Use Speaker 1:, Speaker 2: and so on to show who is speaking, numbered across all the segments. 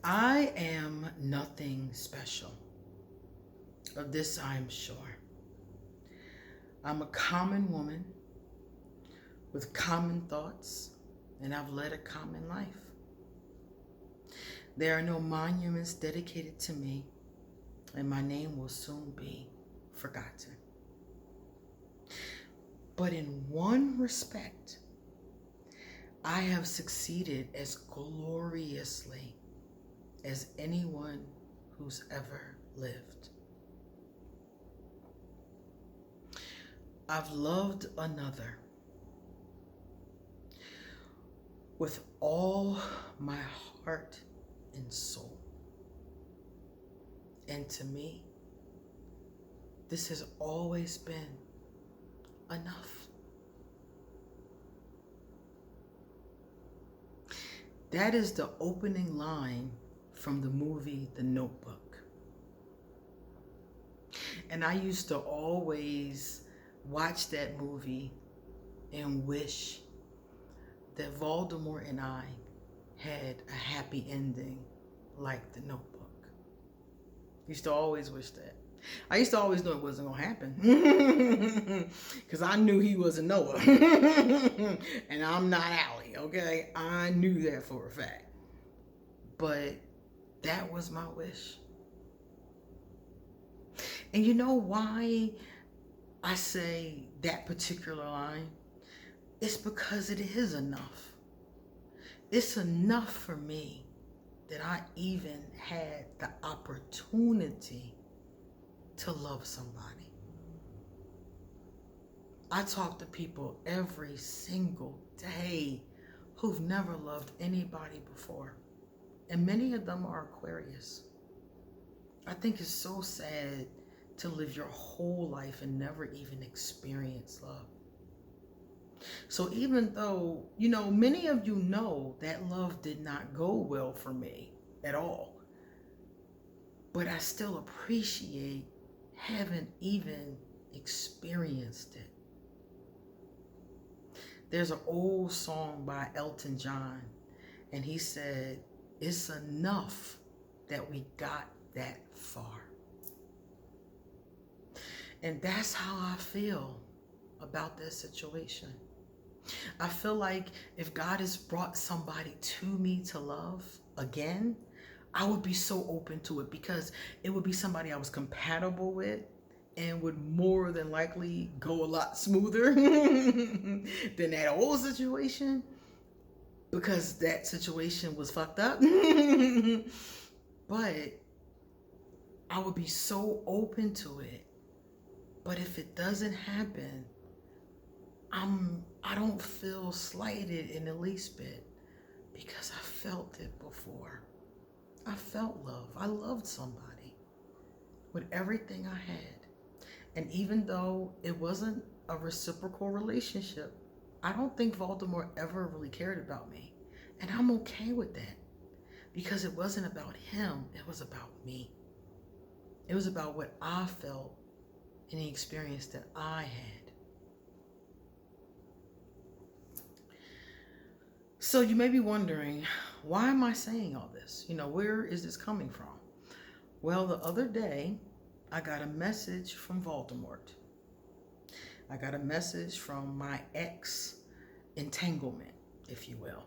Speaker 1: I am nothing special. Of this I am sure. I'm a common woman with common thoughts, and I've led a common life. There are no monuments dedicated to me, and my name will soon be forgotten. But in one respect, I have succeeded as gloriously as anyone who's ever lived. I've loved another with all my heart and soul. And to me, this has always been enough. That is the opening line from the movie The Notebook. And I used to always watch that movie and wish that Voldemort and I had a happy ending like The Notebook. Used to always wish that. I used to always know it wasn't going to happen because I knew he wasn't Noah and I'm not Allie, okay? I knew that for a fact. But that was my wish. And you know why I say that particular line? It's because it is enough. It's enough for me that I even had the opportunity to love somebody. I talk to people every single day who've never loved anybody before. And many of them are Aquarius. I think it's so sad to live your whole life and never even experience love. So even though, many of you know that love did not go well for me at all, but I still appreciate having even experienced it. There's an old song by Elton John, and he said, "It's enough that we got that far." And that's how I feel about this situation. I feel like if God has brought somebody to me to love again, I would be so open to it because it would be somebody I was compatible with and would more than likely go a lot smoother than that old situation because that situation was fucked up. But I would be so open to it. But if it doesn't happen, I don't feel slighted in the least bit because I felt it before. I felt love. I loved somebody with everything I had. And even though it wasn't a reciprocal relationship, I don't think Voldemort ever really cared about me. And I'm okay with that because it wasn't about him. It was about me. It was about what I felt and the experience that I had. So you may be wondering, why am I saying all this? Where is this coming from? Well, the other day, I got a message from Voldemort. I got a message from my ex-entanglement, if you will.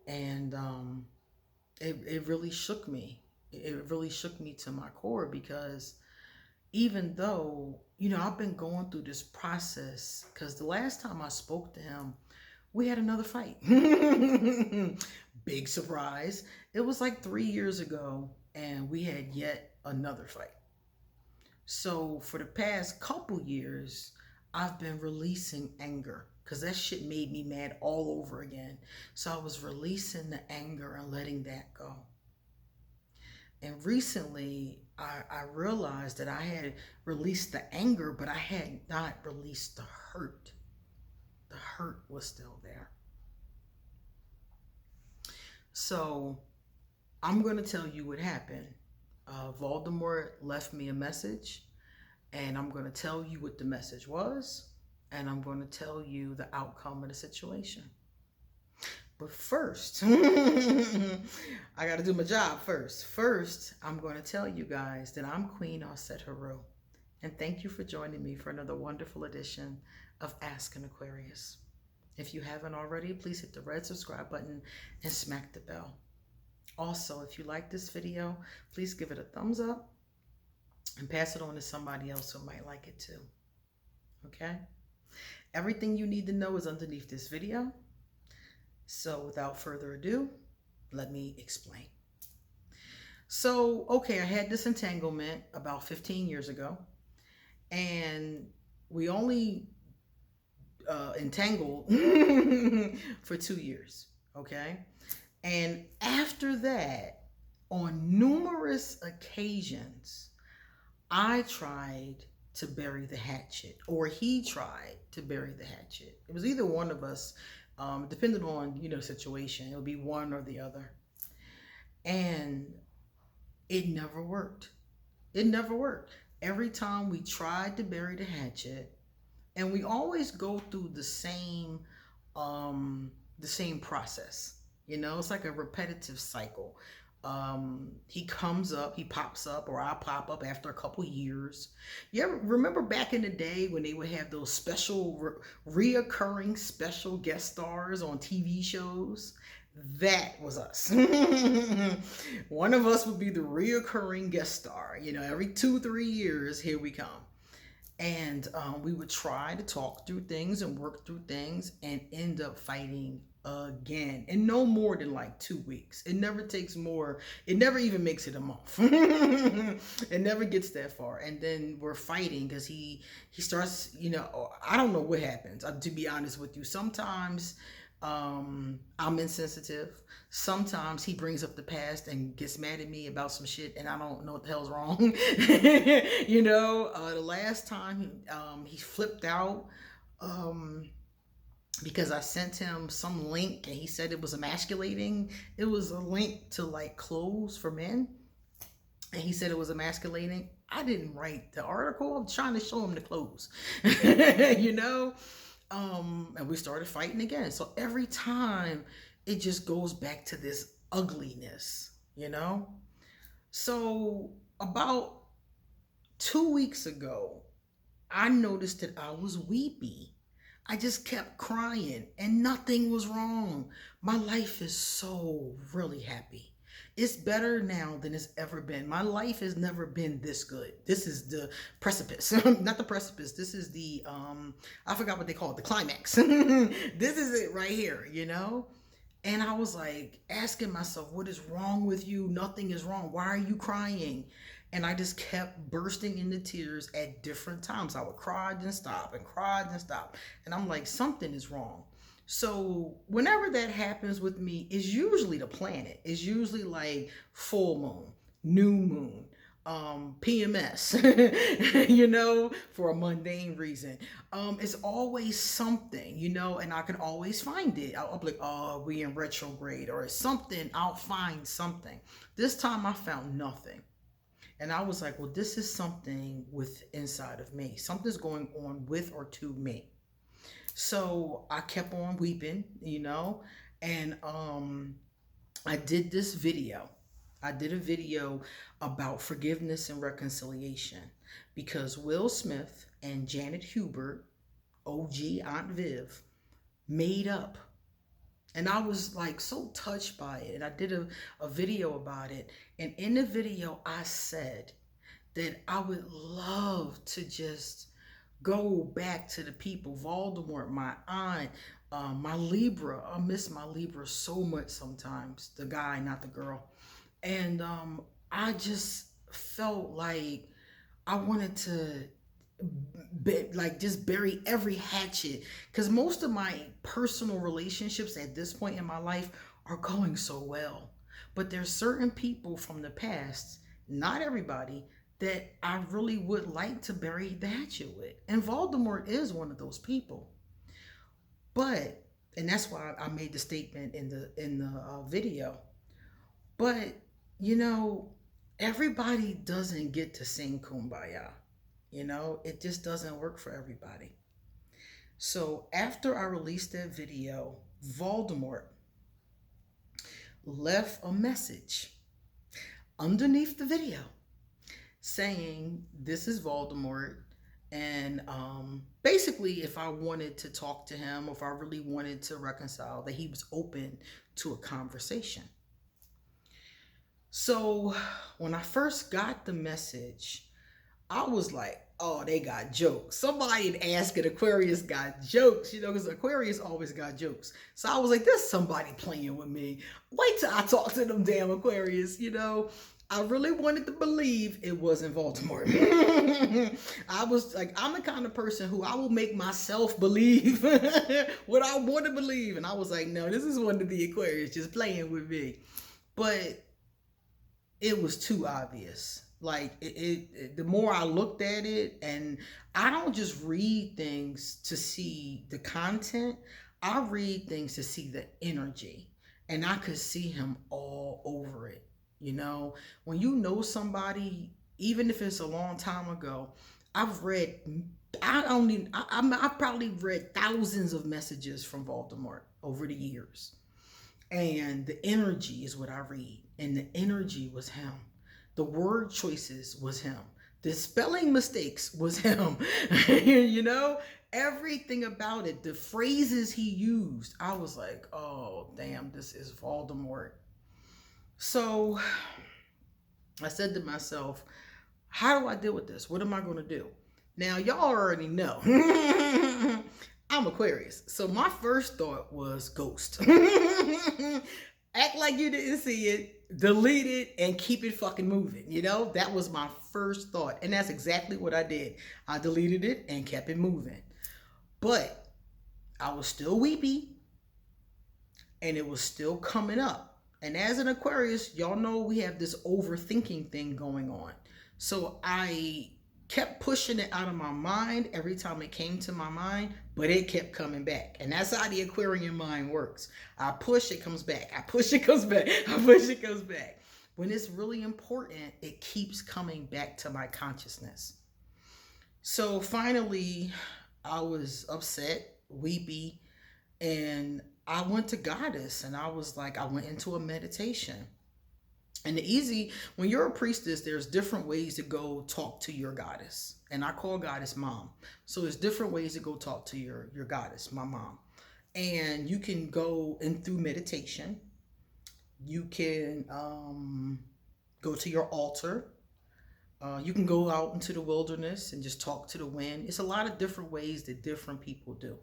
Speaker 1: And it really shook me. It really shook me to my core because even though, I've been going through this process because the last time I spoke to him, we had another fight. Big surprise. It was like 3 years ago and we had yet another fight. So for the past couple years, I've been releasing anger because that shit made me mad all over again. So I was releasing the anger and letting that go. And recently, I realized that I had released the anger, but I had not released the hurt. The hurt was still there. So I'm going to tell you what happened. Voldemort left me a message, and I'm going to tell you what the message was, and I'm going to tell you the outcome of the situation. But first, I got to do my job first. First, I'm going to tell you guys that I'm Queen Osset Haru. And thank you for joining me for another wonderful edition of Ask an Aquarius. If you haven't already, please hit the red subscribe button and smack the bell. Also, if you like this video, please give it a thumbs up and pass it on to somebody else who might like it too. Okay? Everything you need to know is underneath this video. So without further ado, let me explain. So, okay, I had this entanglement about 15 years ago, and we only entangled for 2 years, okay? And after that, on numerous occasions, I tried to bury the hatchet, or he tried to bury the hatchet. It was either one of us, depending on, situation. It would be one or the other. And it never worked. It never worked. Every time we tried to bury the hatchet, and we always go through the same process. It's like a repetitive cycle. He comes up, he pops up, or I pop up after a couple years. You ever remember back in the day when they would have those special reoccurring special guest stars on TV shows? That was us. One of us would be the reoccurring guest star. Every 2-3 years, here we come. And we would try to talk through things and work through things and end up fighting again. And no more than like 2 weeks. It never takes more. It never even makes it a month. It never gets that far. And then we're fighting because he starts, I don't know what happens. To be honest with you, sometimes I'm insensitive. Sometimes he brings up the past and gets mad at me about some shit, and I don't know what the hell's wrong. The last time he flipped out because I sent him some link and he said it was emasculating. It was a link to like clothes for men, and he said it was emasculating. I didn't write the article. I'm trying to show him the clothes. And we started fighting again. So every time it just goes back to this ugliness, So about 2 weeks ago, I noticed that I was weepy. I just kept crying and nothing was wrong. My life is so really happy. It's better now than it's ever been. My life has never been this good. This is the precipice. Not the precipice. This is the, I forgot what they call it, the climax. This is it right here, And I was like asking myself, what is wrong with you? Nothing is wrong. Why are you crying? And I just kept bursting into tears at different times. I would cry and stop and cry and stop. And I'm like, something is wrong. So whenever that happens with me, it's usually the planet. It's usually like full moon, new moon, PMS, for a mundane reason. It's always something, and I can always find it. I'll be like, oh, we in retrograde or something. I'll find something. This time I found nothing. And I was like, well, this is something inside of me. Something's going on with or to me. So I kept on weeping, and I did this video. I did a video about forgiveness and reconciliation because Will Smith and Janet Hubert, OG Aunt Viv, made up. And I was like so touched by it. And I did a video about it. And in the video, I said that I would love to just go back to the people, Voldemort, my aunt, my Libra. I miss my Libra so much sometimes, the guy, not the girl. And I just felt like I wanted to just bury every hatchet, because most of my personal relationships at this point in my life are going so well. But there's certain people from the past, not everybody, that I really would like to bury the hatchet with. And Voldemort is one of those people. But, and that's why I made the statement in the video. But, everybody doesn't get to sing Kumbaya. It just doesn't work for everybody. So after I released that video, Voldemort left a message underneath the video saying, "This is Voldemort." And basically, if I wanted to talk to him, or if I really wanted to reconcile, that he was open to a conversation. So when I first got the message, I was like, oh, they got jokes. Somebody had asked if Aquarius got jokes, because Aquarius always got jokes. So I was like, there's somebody playing with me. Wait till I talk to them damn Aquarius, I really wanted to believe it wasn't Voldemort. I was like, I'm the kind of person who I will make myself believe what I want to believe. And I was like, no, this is one of the Aquarius just playing with me. But it was too obvious. Like the more I looked at it, and I don't just read things to see the content, I read things to see the energy, and I could see him all over it. When you know somebody, even if it's a long time ago, I've probably read thousands of messages from Voldemort over the years. And the energy is what I read. And the energy was him. The word choices was him. The spelling mistakes was him. Everything about it, the phrases he used, I was like, oh, damn, this is Voldemort. So I said to myself, how do I deal with this? What am I going to do? Now, y'all already know. I'm Aquarius. So my first thought was ghost. Act like you didn't see it, delete it, and keep it fucking moving. That was my first thought. And that's exactly what I did. I deleted it and kept it moving. But I was still weepy, and it was still coming up. And as an Aquarius, y'all know we have this overthinking thing going on. So I kept pushing it out of my mind every time it came to my mind, but it kept coming back. And that's how the Aquarian mind works. I push, it comes back. I push, it comes back. I push, it comes back. When it's really important, it keeps coming back to my consciousness. So finally, I was upset, weepy, and I went to Goddess, and I went into a meditation. And when you're a priestess, there's different ways to go talk to your goddess. And I call Goddess Mom. So there's different ways to go talk to your goddess, my mom. And you can go in through meditation. You can go to your altar. You can go out into the wilderness and just talk to the wind. It's a lot of different ways that different people do.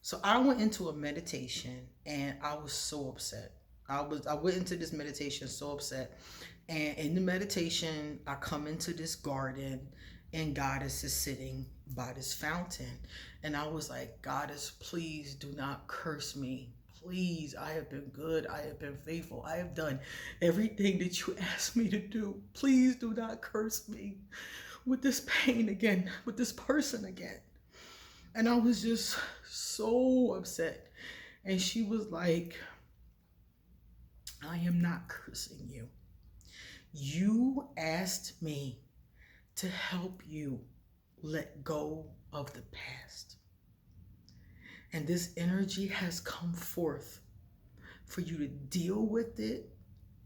Speaker 1: So I went into a meditation, and I was so upset. I went into this meditation so upset. And in the meditation, I come into this garden, and Goddess is sitting by this fountain. And I was like, Goddess, please do not curse me. Please, I have been good. I have been faithful. I have done everything that you asked me to do. Please do not curse me with this pain again, with this person again. And I was just so upset. And she was like, I am not cursing you. You asked me to help you let go of the past. And this energy has come forth for you to deal with it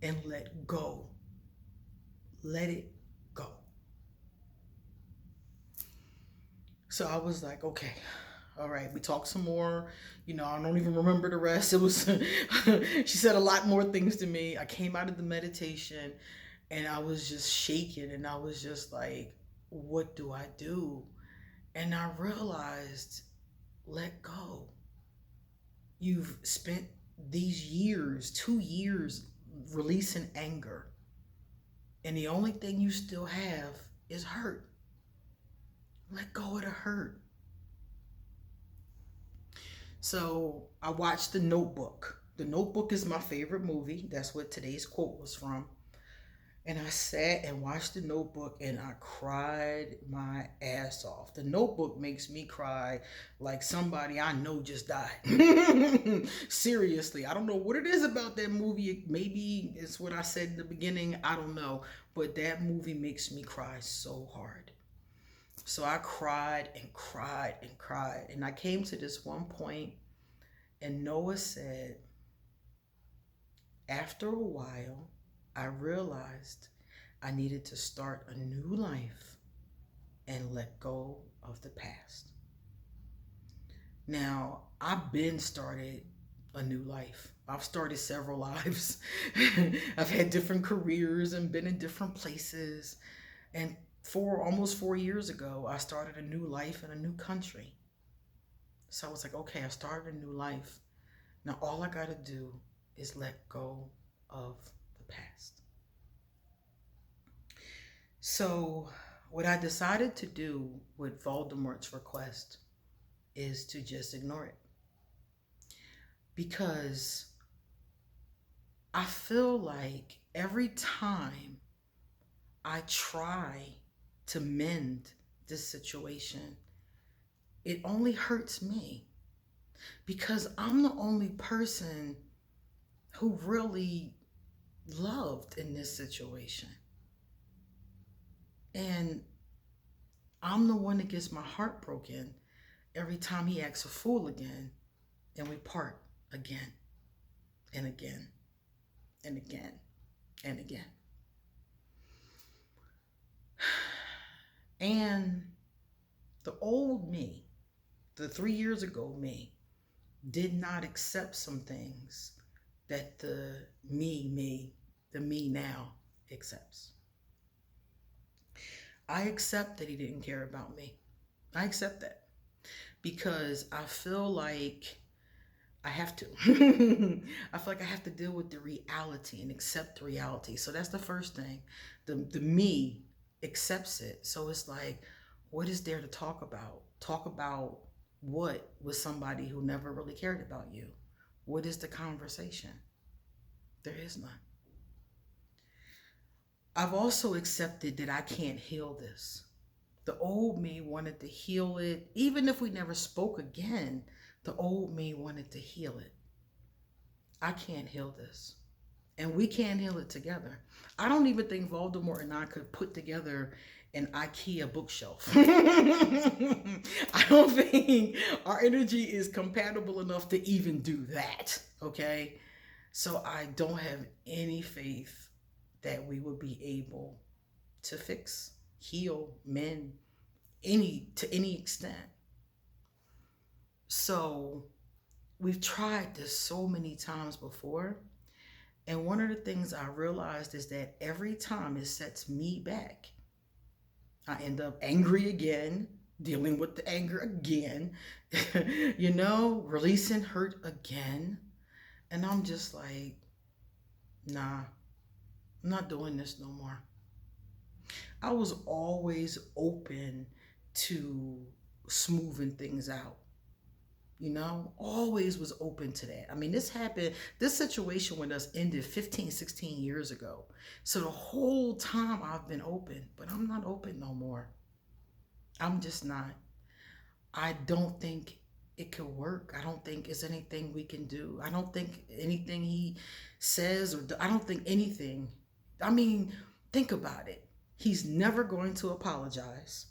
Speaker 1: and let go. Let it go. So I was like, okay. All right, we talked some more. I don't even remember the rest. It was, she said a lot more things to me. I came out of the meditation, and I was just shaking, and I was just like, what do I do? And I realized, let go. You've spent these years, 2 years, releasing anger. And the only thing you still have is hurt. Let go of the hurt. So I watched The Notebook. The Notebook is my favorite movie. That's what today's quote was from. And I sat and watched The Notebook, and I cried my ass off. The Notebook makes me cry like somebody I know just died. Seriously, I don't know what it is about that movie. Maybe it's what I said in the beginning. I don't know. But that movie makes me cry so hard. So I cried and cried and cried. And I came to this one point, and Noah said, after a while, I realized I needed to start a new life and let go of the past. Now, I've been started a new life. I've started several lives. I've had different careers and been in different places. And almost 4 years ago, I started a new life in a new country. So I was like, okay, I started a new life. Now all I got to do is let go of the past. So what I decided to do with Voldemort's request is to just ignore it. Because I feel like every time I try to mend this situation, it only hurts me. Because I'm the only person who really loved in this situation. And I'm the one that gets my heart broken every time he acts a fool again and we part again and again and again and again. And the old me, the 3 years ago me, did not accept some things that the me now accepts. I accept that he didn't care about me. I accept that because I feel like I have to. I feel like I have to deal with the reality and accept the reality. So that's the first thing. The me accepts it. So it's like, what is there to talk about? Talk about what with somebody who never really cared about you? What is the conversation? There is none. I've also accepted that I can't heal this. The old me wanted to heal it. Even if we never spoke again, the old me wanted to heal it. I can't heal this. And we can't heal it together. I don't even think Voldemort and I could put together an IKEA bookshelf. I don't think our energy is compatible enough to even do that. Okay? So I don't have any faith that we would be able to fix, heal, mend to any extent. So we've tried this so many times before. And one of the things I realized is that every time it sets me back, I end up angry again, dealing with the anger again, releasing hurt again. And I'm just like, nah, I'm not doing this no more. I was always open to smoothing things out. Always was open to that. I mean, this situation with us ended 15, 16 years ago. So the whole time I've been open, but I'm not open no more. I'm just not. I don't think it could work. I don't think it's anything we can do. I don't think anything he says I don't think anything. I mean, think about it. He's never going to apologize.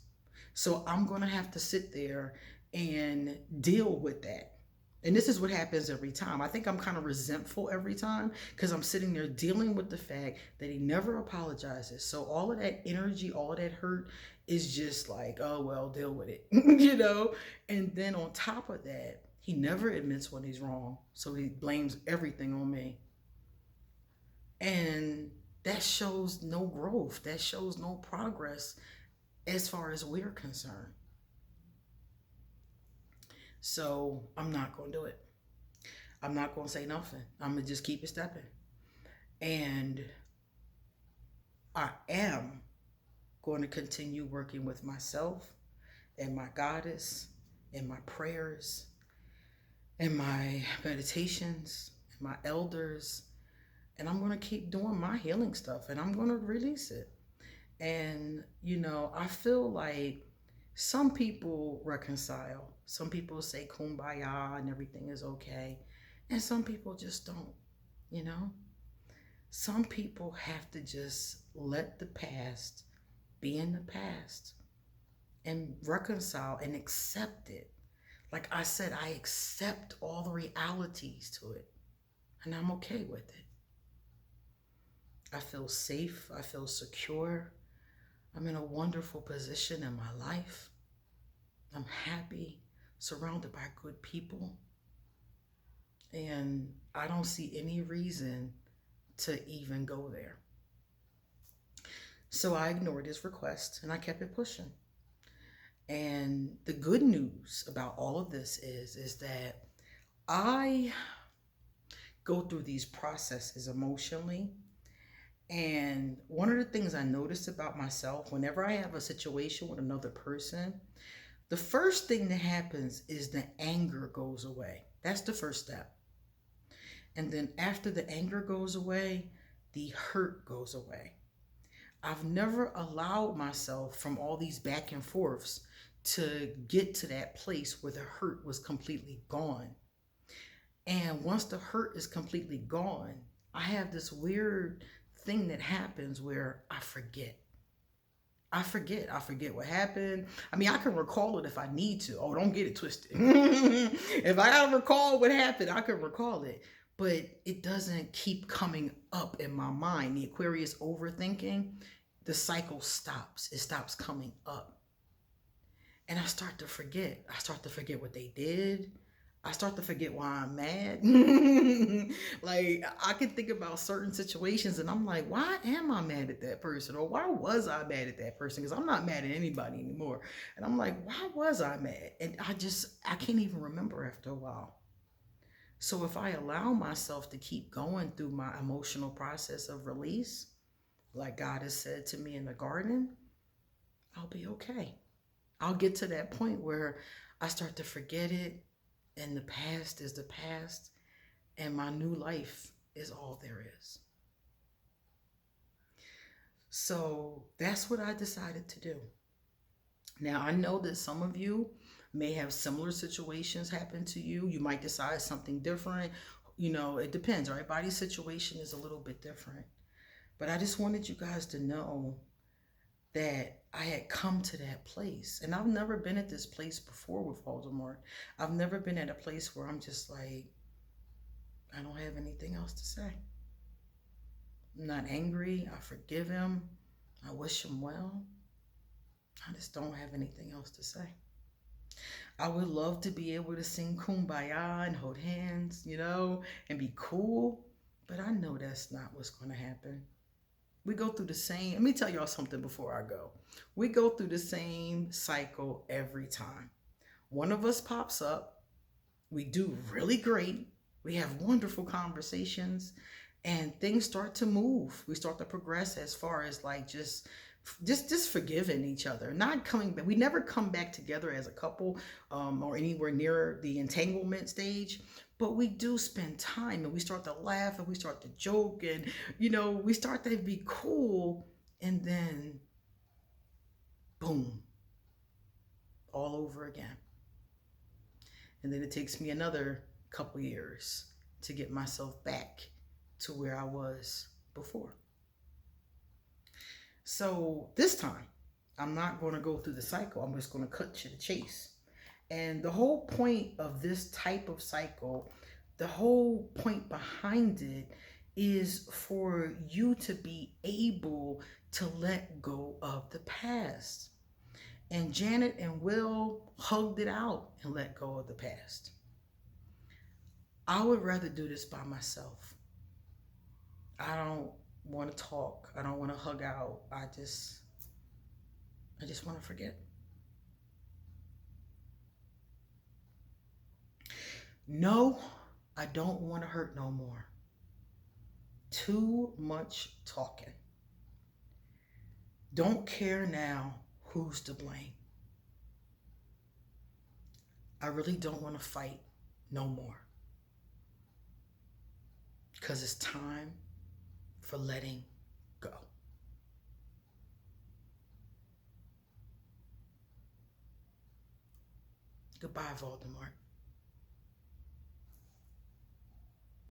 Speaker 1: So I'm going to have to sit there and deal with that. And this is what happens every time. I think I'm kind of resentful every time because I'm sitting there dealing with the fact that he never apologizes. So all of that energy, all of that hurt is just like, oh, well, deal with it, And then on top of that, he never admits when he's wrong. So he blames everything on me. And that shows no growth. That shows no progress as far as we're concerned. So I'm not going to do it. I'm not going to say nothing. I'm going to just keep it stepping. And I am going to continue working with myself and my goddess and my prayers and my meditations and my elders. And I'm going to keep doing my healing stuff and I'm going to release it. And, I feel like some people reconcile. Some people say kumbaya and everything is okay. And some people just don't, Some people have to just let the past be in the past and reconcile and accept it. Like I said, I accept all the realities to it and I'm okay with it. I feel safe. I feel secure. I'm in a wonderful position in my life. I'm happy, surrounded by good people. And I don't see any reason to even go there. So I ignored his request and I kept it pushing. And the good news about all of this is that I go through these processes emotionally. And one of the things I noticed about myself, whenever I have a situation with another person, the first thing that happens is the anger goes away. That's the first step. And then after the anger goes away, the hurt goes away. I've never allowed myself from all these back and forths to get to that place where the hurt was completely gone. And once the hurt is completely gone, I have this weird thing that happens where I forget. I forget what happened. I mean, I can recall it if I need to. Oh, don't get it twisted. If I gotta recall what happened, I can recall it. But it doesn't keep coming up in my mind. The Aquarius overthinking, the cycle stops. It stops coming up. And I start to forget. I start to forget what they did. I start to forget why I'm mad. Like, I can think about certain situations and I'm like, why am I mad at that person? Or why was I mad at that person? Because I'm not mad at anybody anymore. And I'm like, why was I mad? And I can't even remember after a while. So if I allow myself to keep going through my emotional process of release, like God has said to me in the garden, I'll be okay. I'll get to that point where I start to forget it. And the past is the past, and my new life is all there is. So that's what I decided to do. Now, I know that some of you may have similar situations happen to you. You might decide something different. You know, it depends. Everybody's situation is a little bit different. But I just wanted you guys to know that I had come to that place. And I've never been at this place before with Voldemort. I've never been at a place where I'm just like, I don't have anything else to say. I'm not angry. I forgive him. I wish him well. I just don't have anything else to say. I would love to be able to sing Kumbaya and hold hands, you know, and be cool. But I know that's not what's going to happen. We go through the same, let me tell y'all something before I go. We go through the same cycle every time. One of us pops up. We do really great. We have wonderful conversations and things start to move. We start to progress as far as like just forgiving each other, not coming back. We never come back together as a couple or anywhere near the entanglement stage. But we do spend time and we start to laugh and we start to joke and, you know, we start to be cool. And then, boom, all over again. And then it takes me another couple years to get myself back to where I was before. So this time, I'm not going to go through the cycle. I'm just going to cut to the chase. And the whole point of this type of cycle, the whole point behind it is for you to be able to let go of the past. And Janet and Will hugged it out and let go of the past. I would rather do this by myself. I don't want to talk. I don't want to hug out. I just want to forget. No, I don't want to hurt no more. Too much talking. Don't care now who's to blame. I really don't want to fight no more. Because it's time for letting go. Goodbye, Voldemort.